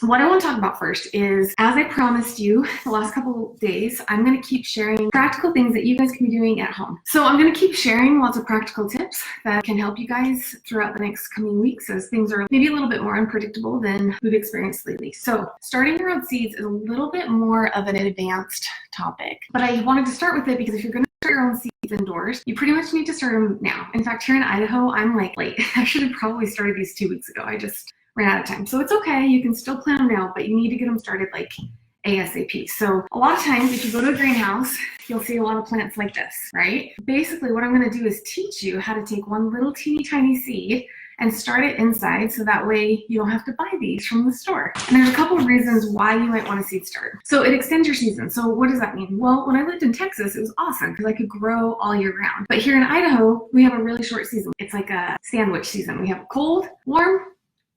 what I want to talk about first is, as I promised you the last couple of days, I'm going to keep sharing practical things that you guys can be doing at home. So I'm going to keep sharing lots of practical tips that can help you guys throughout the next coming weeks as things are maybe a little bit more unpredictable than we've experienced lately. So starting your own seeds is a little bit more of an advanced topic, but I wanted to start with it because if you're going to start your own seeds indoors, you pretty much need to start them now. In fact, here in Idaho, I'm like late. I should have probably started these 2 weeks ago. I just ran out of time. So it's okay. You can still plant them now, but you need to get them started like ASAP. So a lot of times if you go to a greenhouse, you'll see a lot of plants like this, right? Basically what I'm going to do is teach you how to take one little teeny tiny seed and start it inside, so that way you don't have to buy these from the store. And there's a couple of reasons why you might want a seed start. So it extends your season. So what does that mean? Well, when I lived in Texas, it was awesome because I could grow all year round. But here in Idaho, we have a really short season. It's like a sandwich season. We have cold, warm,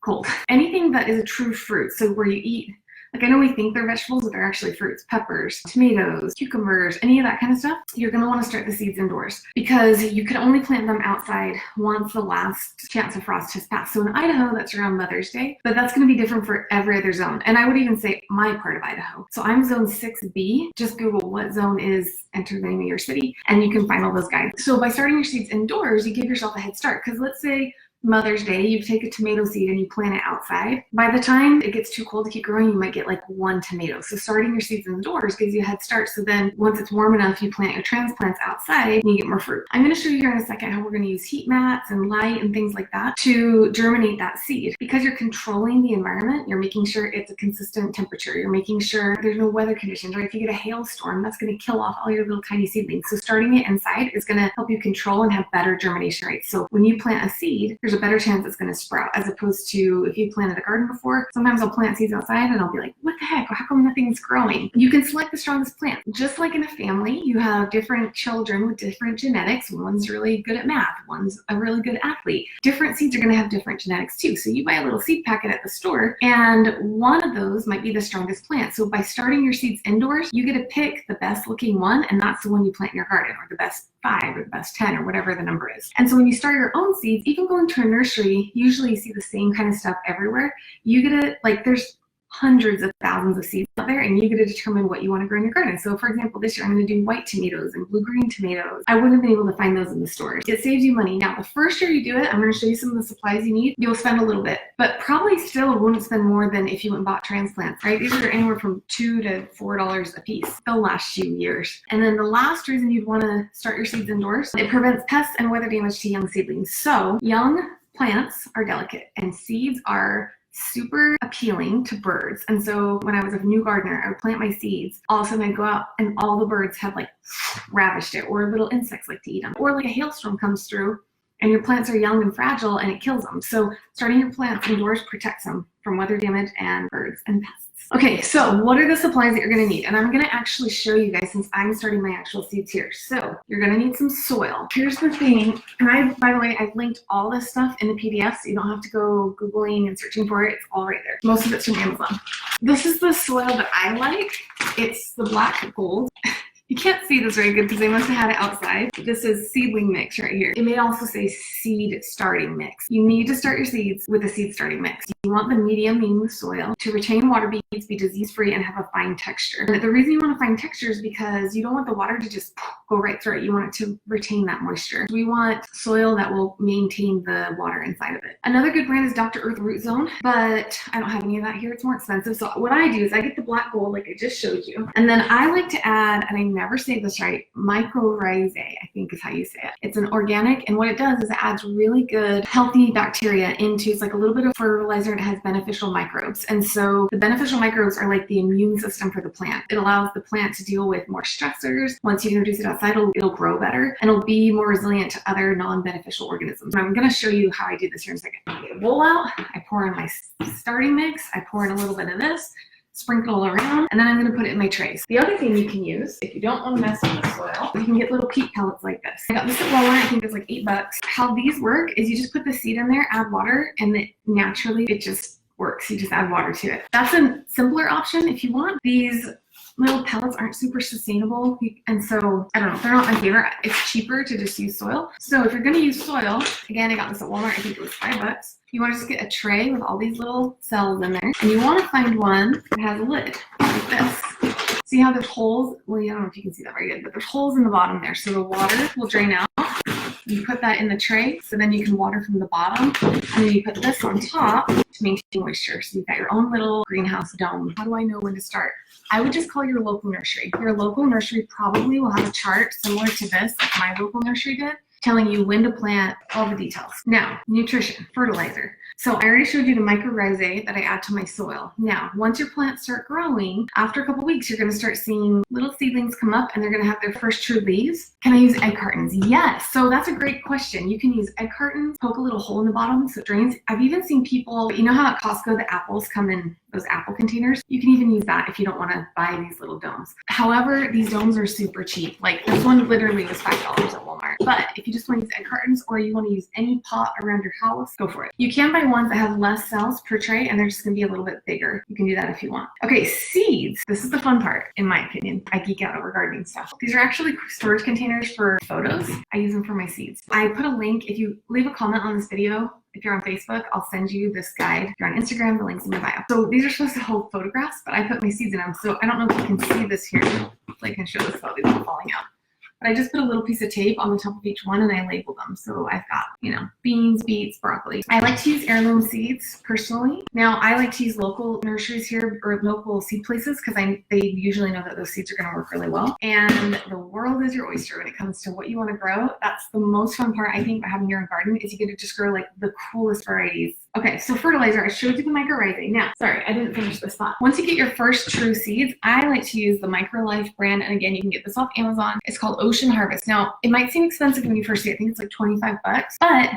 cold. Anything that is a true fruit, so where you eat, like I know we think they're vegetables, but they're actually fruits, peppers, tomatoes, cucumbers, any of that kind of stuff, you're gonna wanna start the seeds indoors because you can only plant them outside once the last chance of frost has passed. So in Idaho, that's around Mother's Day, but that's gonna be different for every other zone. And I would even say my part of Idaho. So I'm zone 6B, just Google what zone is, enter the name of your city, and you can find all those guides. So by starting your seeds indoors, you give yourself a head start because let's say Mother's Day, you take a tomato seed and you plant it outside. By the time it gets too cold to keep growing, you might get like one tomato. So starting your seeds indoors gives you a head start. So then once it's warm enough, you plant your transplants outside and you get more fruit. I'm going to show you here in a second how we're going to use heat mats and light and things like that to germinate that seed. Because you're controlling the environment, you're making sure it's a consistent temperature. You're making sure there's no weather conditions, or if you get a hailstorm, that's going to kill off all your little tiny seedlings. So starting it inside is going to help you control and have better germination rates. So when you plant a seed, there's a better chance it's going to sprout, as opposed to if you planted a garden before. Sometimes I'll plant seeds outside and I'll be like, what the heck? How come nothing's growing? You can select the strongest plant. Just like in a family, you have different children with different genetics. One's really good at math. One's a really good athlete. Different seeds are going to have different genetics too. So you buy a little seed packet at the store and one of those might be the strongest plant. So by starting your seeds indoors, you get to pick the best looking one, and that's the one you plant in your garden, or the best 5 or the best 10 or whatever the number is. And so when you start your own seeds, even going to a nursery, usually you see the same kind of stuff everywhere. You get to, like, there's hundreds of thousands of seeds out there, and you get to determine what you want to grow in your garden. So for example, this year I'm going to do white tomatoes and blue-green tomatoes. I wouldn't have been able to find those in the stores. It saves you money. Now, the first year you do it, I'm going to show you some of the supplies you need. You'll spend a little bit, but probably still wouldn't spend more than if you went and bought transplants, right? These are anywhere from $2 to $4 a piece. They'll last you years. And then the last reason you'd want to start your seeds indoors, it prevents pests and weather damage to young seedlings. So young plants are delicate and seeds are super appealing to birds. And so when I was a new gardener, I would plant my seeds. All of a sudden I'd go out and all the birds have like ravished it, or little insects like to eat them, or like a hailstorm comes through and your plants are young and fragile and it kills them. So starting your plants indoors protects them from weather damage and birds and pests. Okay, so what are the supplies that you're gonna need? And I'm gonna actually show you guys since I'm starting my actual seeds here. So you're gonna need some soil. Here's the thing, and by the way, I've linked all this stuff in the PDF, so you don't have to go Googling and searching for it. It's all right there. Most of it's from Amazon. This is the soil that I like. It's the black gold. You can't see this very good because they must have had it outside. This is seedling mix right here. It may also say seed starting mix. You need to start your seeds with a seed starting mix. You want the medium, meaning the soil, to retain water beads, be disease-free, and have a fine texture. And the reason you want a fine texture is because you don't want the water to just go right through it. You want it to retain that moisture. We want soil that will maintain the water inside of it. Another good brand is Dr. Earth Root Zone, but I don't have any of that here. It's more expensive. So what I do is I get the black gold like I just showed you, and then I like to add, and I never say this right, mycorrhizae, I think is how you say it. It's an organic, and what it does is it adds really good, healthy bacteria into, it's like a little bit of fertilizer, and it has beneficial microbes. And so the beneficial microbes are like the immune system for the plant. It allows the plant to deal with more stressors. Once you introduce it outside, it'll grow better, and it'll be more resilient to other non-beneficial organisms. And I'm gonna show you how I do this here in a second. I get a bowl out, I pour in my starting mix, I pour in a little bit of this, sprinkle all around, and then I'm going to put it in my trays. The other thing you can use, if you don't want to mess with the soil, you can get little peat pellets like this. I got this at Walmart, I think it's like $8. How these work is you just put the seed in there, add water, and naturally it just works. You just add water to it. That's a simpler option. If you want these little pellets aren't super sustainable, and so I don't know, they're not my favorite. It's cheaper to just use soil. So if you're going to use soil, again, I got this at Walmart. I think it was $5. You want to just get a tray with all these little cells in there, and you want to find one that has a lid like this. See how there's holes? Well, I don't know if you can see that very good, but there's holes in the bottom there, so the water will drain out. You put that in the tray, so then you can water from the bottom, and then you put this on top to maintain moisture. So you've got your own little greenhouse dome. How do I know when to start? I would just call your local nursery. Your local nursery probably will have a chart similar to this, like my local nursery did, telling you when to plant, all the details. Now, nutrition, fertilizer. So I already showed you the mycorrhizae that I add to my soil. Now, once your plants start growing, after a couple weeks, you're going to start seeing little seedlings come up and they're going to have their first true leaves. Can I use egg cartons? Yes. So that's a great question. You can use egg cartons, poke a little hole in the bottom so it drains. I've even seen people, you know how at Costco the apples come in those apple containers? You can even use that if you don't want to buy these little domes. However, these domes are super cheap. Like this one literally was $5 at Walmart. But if you just want to use egg cartons or you want to use any pot around your house, go for it. You can buy ones that have less cells per tray and they're just going to be a little bit bigger. You can do that if you want. Okay, seeds. This is the fun part, in my opinion. I geek out over gardening stuff. These are actually storage containers for photos. I use them for my seeds. I put a link. If you leave a comment on this video, if you're on Facebook, I'll send you this guide. If you're on Instagram, the link's in my bio. So these are supposed to hold photographs, but I put my seeds in them. So I don't know if you can see this here. Hopefully I can show this without these all falling out. But I just put a little piece of tape on the top of each one and I label them. So I've got, beans, beets, broccoli. I like to use heirloom seeds personally. Now I like to use local nurseries here or local seed places because they usually know that those seeds are going to work really well. And the world is your oyster when it comes to what you want to grow. That's the most fun part, I think, about having your own garden is you get to just grow like the coolest varieties. Okay, so fertilizer, I showed you the mycorrhizae. Now, sorry, I didn't finish this thought. Once you get your first true seeds, I like to use the MicroLife brand. And again, you can get this off Amazon. It's called Ocean Harvest. Now, it might seem expensive when you first see it. I think it's like $25, but,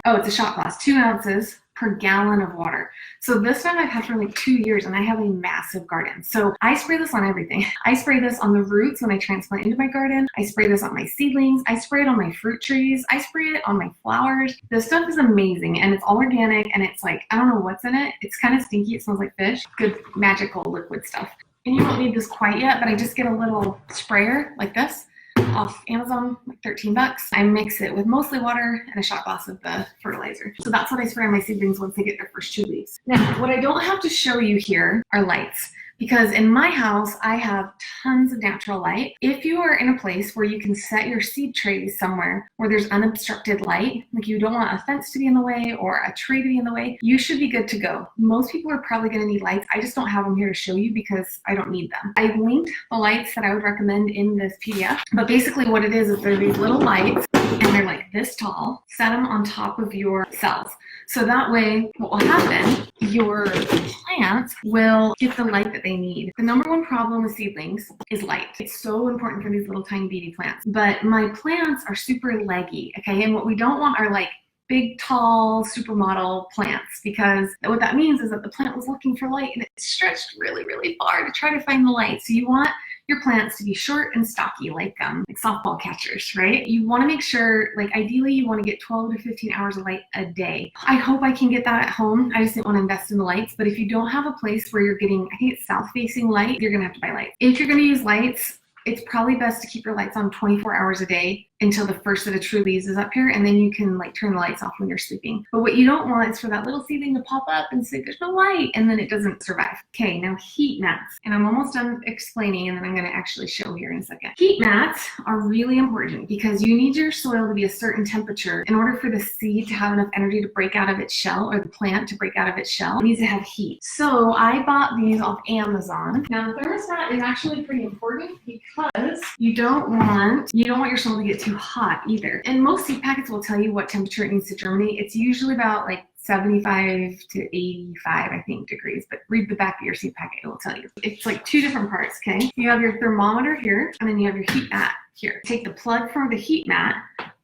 it's a shot glass, 2 ounces per gallon of water. So this one I've had for like 2 years and I have a massive garden. So I spray this on everything. I spray this on the roots when I transplant into my garden. I spray this on my seedlings. I spray it on my fruit trees. I spray it on my flowers. This stuff is amazing and it's all organic and it's like, I don't know what's in it. It's kind of stinky. It smells like fish. Good magical liquid stuff. And you don't need this quite yet, but I just get a little sprayer like this off Amazon, like $13. I mix it with mostly water and a shot glass of the fertilizer. So that's what I spray on my seedlings once they get their first 2 leaves. Now, what I don't have to show you here are lights. Because in my house, I have tons of natural light. If you are in a place where you can set your seed trays somewhere where there's unobstructed light, like you don't want a fence to be in the way or a tree to be in the way, you should be good to go. Most people are probably gonna need lights. I just don't have them here to show you because I don't need them. I linked the lights that I would recommend in this PDF, but basically what it is they're these little lights and they're like this tall. Set them on top of your cells. So that way, what will happen, your plants will get the light that they need. The number one problem with seedlings is light. It's so important for these little tiny beady plants. But my plants are super leggy, okay? And what we don't want are like big, tall, supermodel plants because what that means is that the plant was looking for light and it stretched really, really far to try to find the light. So you want your plants to be short and stocky like softball catchers, right? You want to make sure, like ideally you want to get 12 to 15 hours of light a day. I hope I can get that at home. I just didn't want to invest in the lights, but if you don't have a place where you're getting, I think it's south facing light, you're going to have to buy lights. If you're going to use lights, it's probably best to keep your lights on 24 hours a day until the first set of true leaves is up here, and then you can like turn the lights off when you're sleeping. But what you don't want is for that little seedling to pop up and say there's no light, and then it doesn't survive. Okay, now heat mats. And I'm almost done explaining, and then I'm gonna actually show here in a second. Heat mats are really important because you need your soil to be a certain temperature in order for the seed to have enough energy to break out of its shell, or the plant to break out of its shell. It needs to have heat. So I bought these off Amazon. Now the thermostat is actually pretty important because you don't want your soil to get too hot either. And most seed packets will tell you what temperature it needs to germinate. It's usually about like 75 to 85, I think, degrees, but read the back of your seed packet, it will tell you. It's like 2 different parts, okay? You have your thermometer here, and then you have your heat mat here. Take the plug from the heat mat,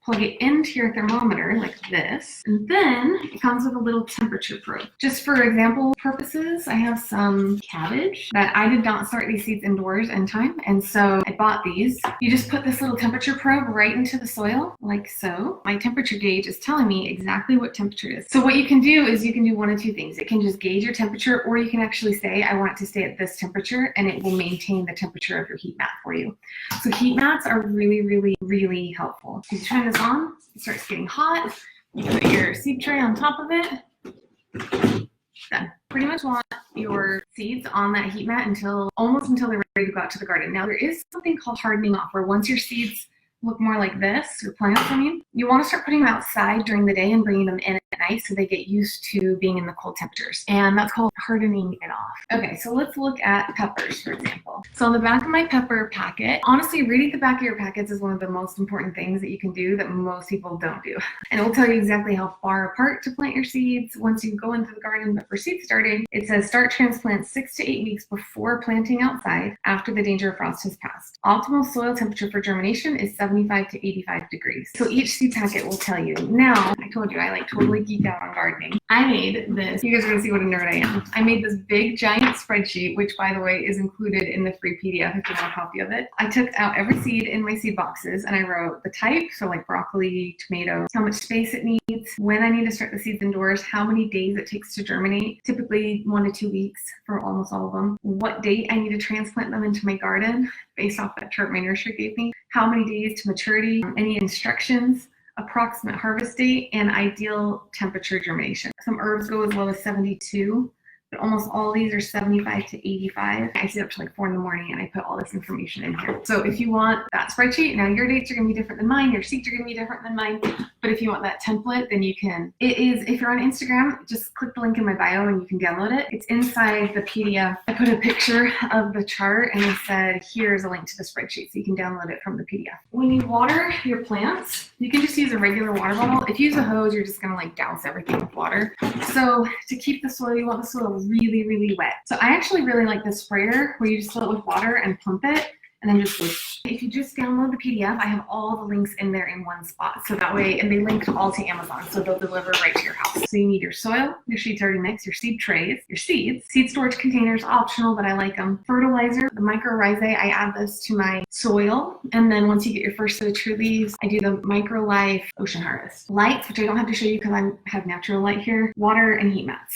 plug it into your thermometer like this, and then it comes with a little temperature probe. Just for example purposes, I have some cabbage that I did not start these seeds indoors in time, and so I bought these. You just put this little temperature probe right into the soil like so. My temperature gauge is telling me exactly what temperature it is. So what you can do is you can do one of two things. It can just gauge your temperature, or you can actually say, I want it to stay at this temperature, and it will maintain the temperature of your heat mat for you. So heat mats are really helpful. You turn this on, it starts getting hot, you put your seed tray on top of it, done. Pretty much want your seeds on that heat mat almost until they're ready to go out to the garden. Now there is something called hardening off, where once your seeds look more like this, your plants, you want to start putting them outside during the day and bringing them in at night so they get used to being in the cold temperatures. And that's called hardening it off. Okay, so let's look at peppers, for example. So on the back of my pepper packet, honestly, reading the back of your packets is one of the most important things that you can do that most people don't do. And it will tell you exactly how far apart to plant your seeds once you go into the garden. But for seed starting, it says start transplant 6 to 8 weeks before planting outside after the danger of frost has passed. Optimal soil temperature for germination is 75 to 85 degrees. So each seed packet will tell you. Now, I told you I totally geek out on gardening. I made this. You guys are gonna see what a nerd I am. I made this big giant spreadsheet, which by the way is included in the free PDF if you want a copy of it. I took out every seed in my seed boxes and I wrote the type, so like broccoli, tomato, how much space it needs, when I need to start the seeds indoors, how many days it takes to germinate, typically 1 to 2 weeks for almost all of them, what date I need to transplant them into my garden based off that chart my nursery gave me, how many days to maturity, any instructions, approximate harvest date, and ideal temperature germination. Some herbs go as low as 72, but almost all these are 75 to 85. I stay up to like 4 in the morning and I put all this information in here. So if you want that spreadsheet, now your dates are gonna be different than mine, your seeds are gonna be different than mine, but if you want that template, then you can. It is, if you're on Instagram, just click the link in my bio and you can download it. It's inside the PDF. I put a picture of the chart and I said, here's a link to the spreadsheet so you can download it from the PDF. When you water your plants, you can just use a regular water bottle. If you use a hose, you're just gonna like douse everything with water. So to keep the soil, you want the soil really wet. So I actually really like this sprayer where you just fill it with water and pump it and then just whoosh. If you just download the PDF, I have all the links in there in one spot. So that way, and they link all to Amazon, so they'll deliver right to your house. So you need your soil, your seed starting mix, your seed trays, your seeds, seed storage containers, optional, but I like them. Fertilizer, the mycorrhizae, I add this to my soil. And then once you get your first set of true leaves, I do the Micro Life Ocean Harvest. Lights, which I don't have to show you because I have natural light here, water and heat mats.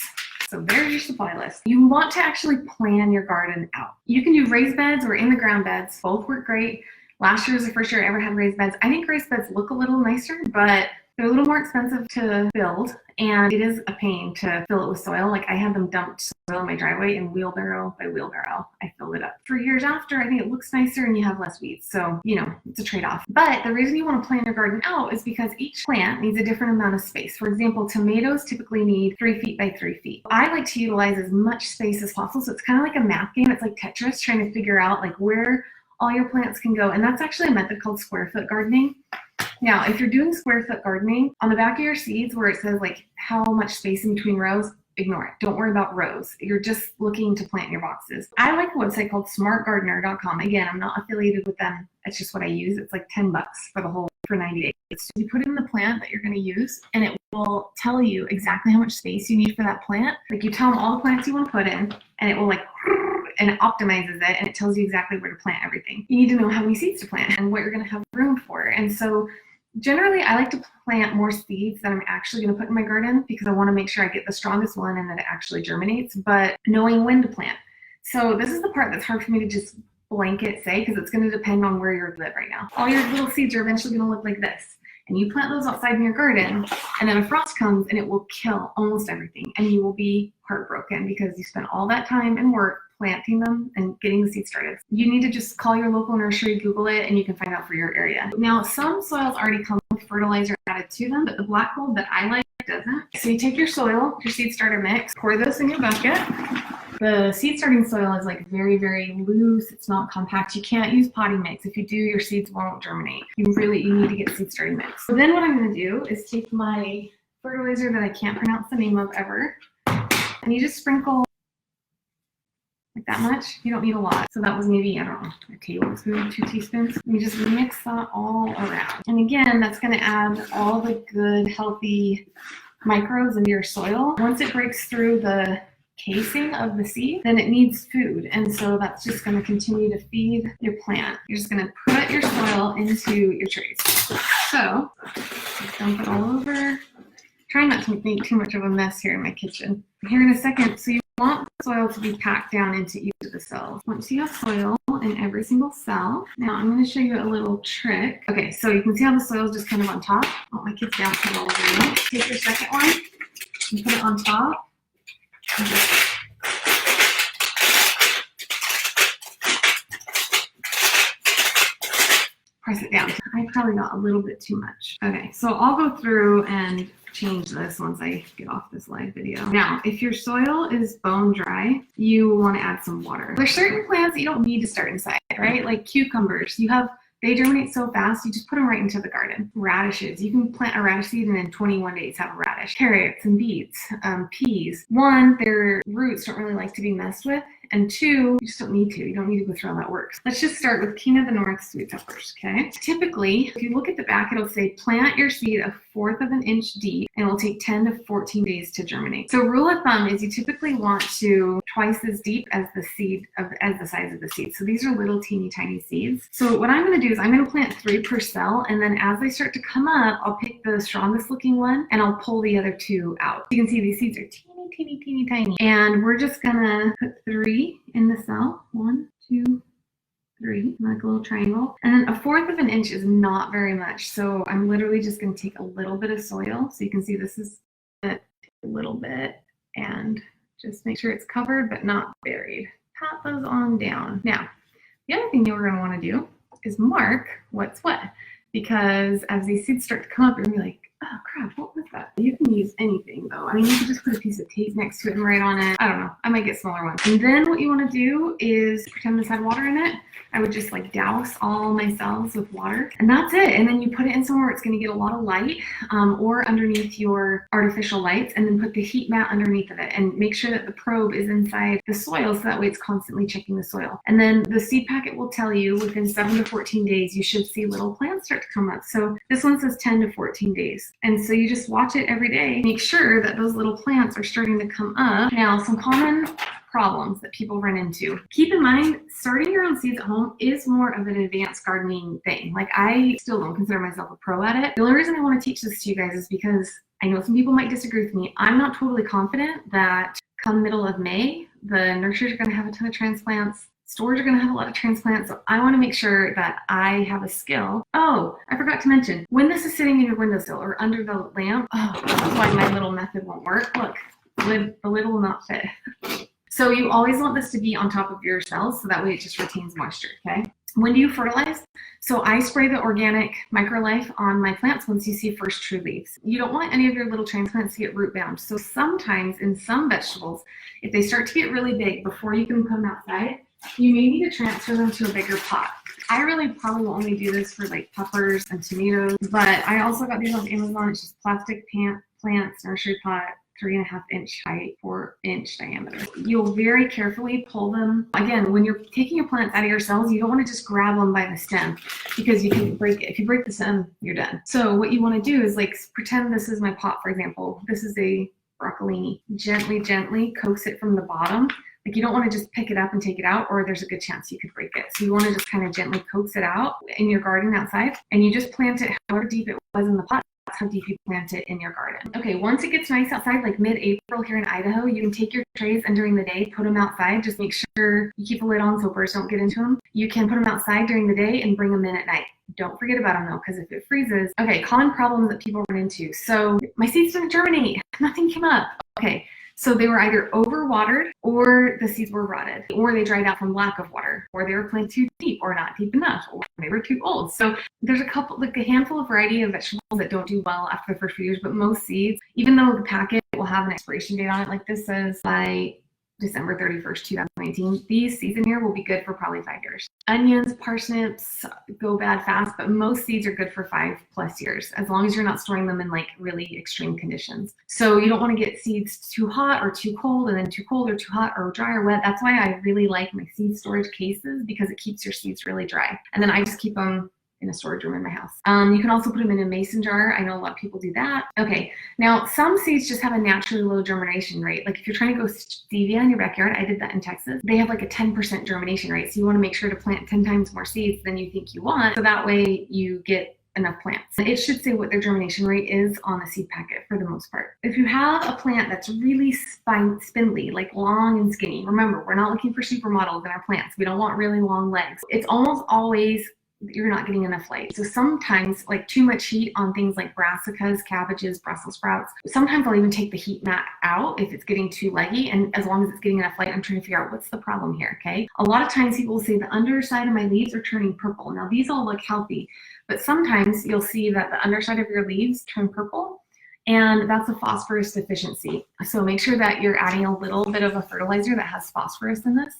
So there's your supply list. You want to actually plan your garden out. You can do raised beds or in the ground beds. Both work great. Last year was the first year I ever had raised beds. I think raised beds look a little nicer, but they're a little more expensive to build, and it is a pain to fill it with soil. Like I had them dumped soil in my driveway, and wheelbarrow by wheelbarrow, I filled it up. For years after, I think it looks nicer and you have less weeds. So, you know, it's a trade-off. But the reason you want to plan your garden out is because each plant needs a different amount of space. For example, tomatoes typically need 3 feet by 3 feet. I like to utilize as much space as possible. So it's kind of like a math game. It's like Tetris, trying to figure out like where all your plants can go. And that's actually a method called square foot gardening. Now, if you're doing square foot gardening, on the back of your seeds where it says like how much space in between rows, ignore it. Don't worry about rows. You're just looking to plant in your boxes. I like a website called smartgardener.com. Again, I'm not affiliated with them. It's just what I use. It's like $10 for 90 days. So you put in the plant that you're going to use, and it will tell you exactly how much space you need for that plant. Like you tell them all the plants you want to put in, and it will like, and it optimizes it, and it tells you exactly where to plant everything. You need to know how many seeds to plant and what you're going to have room for. And so generally, I like to plant more seeds that I'm actually going to put in my garden because I want to make sure I get the strongest one and that it actually germinates, but knowing when to plant. So this is the part that's hard for me to just blanket say because it's going to depend on where you live right now. All your little seeds are eventually going to look like this. And you plant those outside in your garden, and then a frost comes and it will kill almost everything. And you will be heartbroken because you spent all that time and work planting them and getting the seeds started. You need to just call your local nursery, Google it, and you can find out for your area. Now, some soils already come with fertilizer added to them, but the black mold that I like doesn't. So you take your soil, your seed starter mix, pour this in your bucket. The seed starting soil is like very loose. It's not compact. You can't use potting mix. If you do, your seeds won't germinate. You need to get seed starting mix. So then what I'm going to do is take my fertilizer that I can't pronounce the name of ever, and you just sprinkle like that much. You don't need a lot. So that was maybe, I don't know, a tablespoon, 2 teaspoons. You just mix that all around. And again, that's going to add all the good, healthy microbes into your soil. Once it breaks through the casing of the seed, then it needs food. And so that's just going to continue to feed your plant. You're just going to put your soil into your trays. So just dump it all over. Try not to make too much of a mess here in my kitchen. Here in a second, so you want the soil to be packed down into each of the cells. Once you have soil in every single cell, now I'm going to show you a little trick. Okay, so you can see how the soil is just kind of on top. I want my kids down to all over now. Take your second one and put it on top. And just press it down. I probably got a little bit too much. Okay, so I'll go through and change this once I get off this live video. Now, if your soil is bone dry, you want to add some water. There's certain plants that you don't need to start inside, right? Like cucumbers, they germinate so fast, you just put them right into the garden. Radishes, you can plant a radish seed and in 21 days have a radish. Carrots and beets, peas. One, their roots don't really like to be messed with. And two, you just don't need to. You don't need to go through all that work. Let's just start with King of the North sweet peppers, okay? Typically, if you look at the back, it'll say plant your seed 1/4 of an inch deep, and it will take 10 to 14 days to germinate. So rule of thumb is you typically want to twice as deep as the size of the seed. So these are little teeny tiny seeds. So what I'm going to do is I'm going to plant 3 per cell, and then as they start to come up, I'll pick the strongest looking one, and I'll pull the other 2 out. You can see these seeds are teeny tiny. And we're just gonna put 3 in the cell. 1, 2, 3, like a little triangle. And then 1/4 of an inch is not very much. So I'm literally just gonna take a little bit of soil. So you can see this is a little bit, and just make sure it's covered but not buried. Pat those on down. Now, the other thing you're gonna wanna do is mark what's what. Because as these seeds start to come up, you're gonna be like, oh crap, what was that? You can use anything though. I mean, you can just put a piece of tape next to it and write on it. I don't know. I might get smaller ones. And then what you want to do is pretend this had water in it. I would just like douse all my cells with water, and that's it. And then you put it in somewhere where it's going to get a lot of light, or underneath your artificial lights, and then put the heat mat underneath of it and make sure that the probe is inside the soil so that way it's constantly checking the soil. And then the seed packet will tell you within 7 to 14 days you should see little plants start to come up. So this one says 10 to 14 days. And so you just watch it every day, make sure that those little plants are starting to come up. Now, some common problems that people run into. Keep in mind, starting your own seeds at home is more of an advanced gardening thing. Like, I still don't consider myself a pro at it. The only reason I want to teach this to you guys is because I know some people might disagree with me. I'm not totally confident that come middle of May, the nurseries are going to have a ton of transplants. Stores are going to have a lot of transplants, so I want to make sure that I have a skill. Oh, I forgot to mention, when this is sitting in your windowsill or under the lamp, oh, that's why my little method won't work. Look, the lid will not fit. So you always want this to be on top of your cells, so that way it just retains moisture, okay? When do you fertilize? So I spray the organic microlife on my plants once you see first true leaves. You don't want any of your little transplants to get root bound. So sometimes in some vegetables, if they start to get really big before you can put them outside, you may need to transfer them to a bigger pot. I really probably will only do this for like peppers and tomatoes, but I also got these on Amazon. It's just plastic plants, nursery pot, 3.5 inch height, 4 inch diameter. You'll very carefully pull them. Again, when you're taking your plants out of your cells, you don't want to just grab them by the stem because you can break it. If you break the stem, you're done. So what you want to do is like pretend this is my pot, for example. This is a broccolini. Gently coax it from the bottom. Like, you don't want to just pick it up and take it out, or there's a good chance you could break it. So you want to just kind of gently coax it out in your garden outside, and you just plant it however deep it was in the pot. That's how deep you plant it in your garden. Okay, once it gets nice outside, like mid-April here in Idaho, you can take your trays and during the day, put them outside. Just make sure you keep the lid on so birds don't get into them. You can put them outside during the day and bring them in at night. Don't forget about them though, because if it freezes. Okay, common problems that people run into. So my seeds didn't germinate, nothing came up. Okay. So they were either overwatered, or the seeds were rotted, or they dried out from lack of water, or they were planted too deep or not deep enough, or they were too old. So there's a handful of variety of vegetables that don't do well after the first few years, but most seeds, even though the packet will have an expiration date on it, like this says by December 31st, 2019, these seeds in here will be good for probably 5 years. Onions, parsnips go bad fast, but most seeds are good for 5+ years, as long as you're not storing them in like really extreme conditions. So you don't want to get seeds too hot or too cold, and then too cold or too hot or dry or wet. That's why I really like my seed storage cases, because it keeps your seeds really dry. And then I just keep them in a storage room in my house. You can also put them in a mason jar. I know a lot of people do that. Okay, now some seeds just have a naturally low germination rate. Like if you're trying to go stevia in your backyard, I did that in Texas, they have like a 10% germination rate. So you want to make sure to plant 10 times more seeds than you think you want, so that way you get enough plants. It should say what their germination rate is on the seed packet for the most part. If you have a plant that's really spindly, like long and skinny, remember, we're not looking for supermodels in our plants. We don't want really long legs. It's almost always you're not getting enough light. So sometimes, like too much heat on things like brassicas, cabbages, Brussels sprouts, sometimes I'll even take the heat mat out if it's getting too leggy, and as long as it's getting enough light, I'm trying to figure out what's the problem here, okay? A lot of times people will say the underside of my leaves are turning purple. Now these all look healthy, but sometimes you'll see that the underside of your leaves turn purple, and that's a phosphorus deficiency. So make sure that you're adding a little bit of a fertilizer that has phosphorus in this.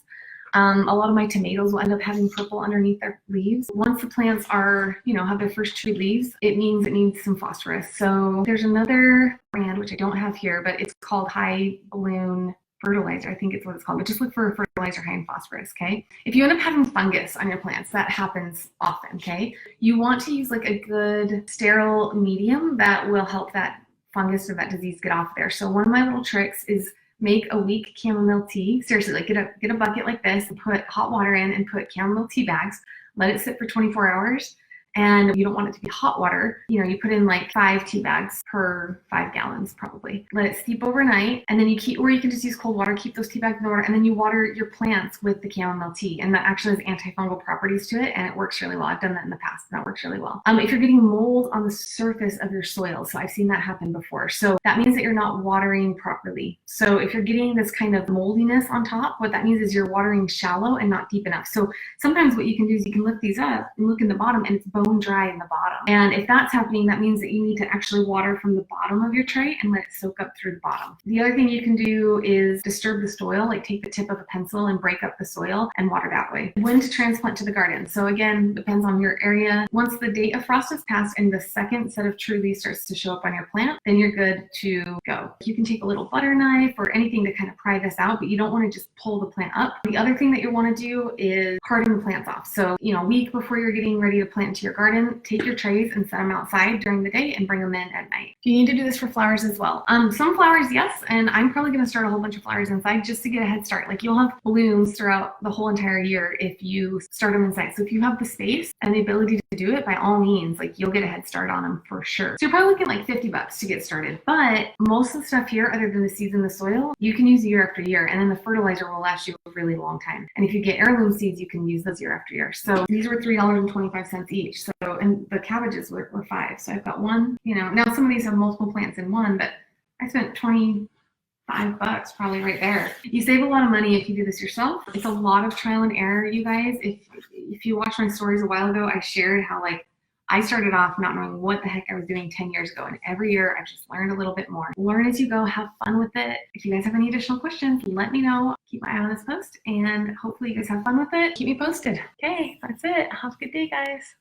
A lot of my tomatoes will end up having purple underneath their leaves. Once the plants are, have their first tree leaves, it means it needs some phosphorus. So there's another brand, which I don't have here, but it's called High Balloon Fertilizer. I think it's what it's called, but just look for a fertilizer high in phosphorus, okay? If you end up having fungus on your plants, that happens often, okay? You want to use like a good sterile medium that will help that fungus or that disease get off there. So one of my little tricks is make a weak chamomile tea. Seriously, like get a bucket like this and put hot water in and put chamomile tea bags. Let it sit for 24 hours. And you don't want it to be hot water. You put in like 5 tea bags per 5 gallons probably. Let it steep overnight, and then you can just use cold water, keep those tea bags in the water, and then you water your plants with the chamomile tea. And that actually has antifungal properties to it, and it works really well. I've done that in the past, and that works really well. If you're getting mold on the surface of your soil, so I've seen that happen before. So that means that you're not watering properly. So if you're getting this kind of moldiness on top, what that means is you're watering shallow and not deep enough. So sometimes what you can do is you can lift these up and look in the bottom, and it's bone dry in the bottom. And if that's happening, that means that you need to actually water from the bottom of your tray and let it soak up through the bottom. The other thing you can do is disturb the soil, like take the tip of a pencil and break up the soil and water that way. When to transplant to the garden. So again, depends on your area. Once the date of frost has passed and the second set of true leaves starts to show up on your plant, then you're good to go. You can take a little butter knife or anything to kind of pry this out, but you don't want to just pull the plant up. The other thing that you want to do is carting the plants off. So, a week before you're getting ready to plant into your garden, take your trays and set them outside during the day and bring them in at night. You need to do this for flowers as well. Some flowers, yes, and I'm probably going to start a whole bunch of flowers inside just to get a head start. Like you'll have blooms throughout the whole entire year if you start them inside. So if you have the space and the ability to do it, by all means, like you'll get a head start on them for sure. So you're probably looking at like $50 to get started. But most of the stuff here, other than the seeds in the soil, you can use year after year, and then the fertilizer will last you a really long time. And if you get heirloom seeds, you can use those year after year. So these were $3.25 each. So, and the cabbages were $5. So I've got one, now some of these have multiple plants in one, but I spent $25 probably right there. You save a lot of money if you do this yourself. It's a lot of trial and error, you guys. If you watched my stories a while ago, I shared how I started off not knowing what the heck I was doing 10 years ago. And every year I've just learned a little bit more. Learn as you go, have fun with it. If you guys have any additional questions, let me know. Keep my eye on this post, and hopefully you guys have fun with it. Keep me posted. Okay, that's it. Have a good day, guys.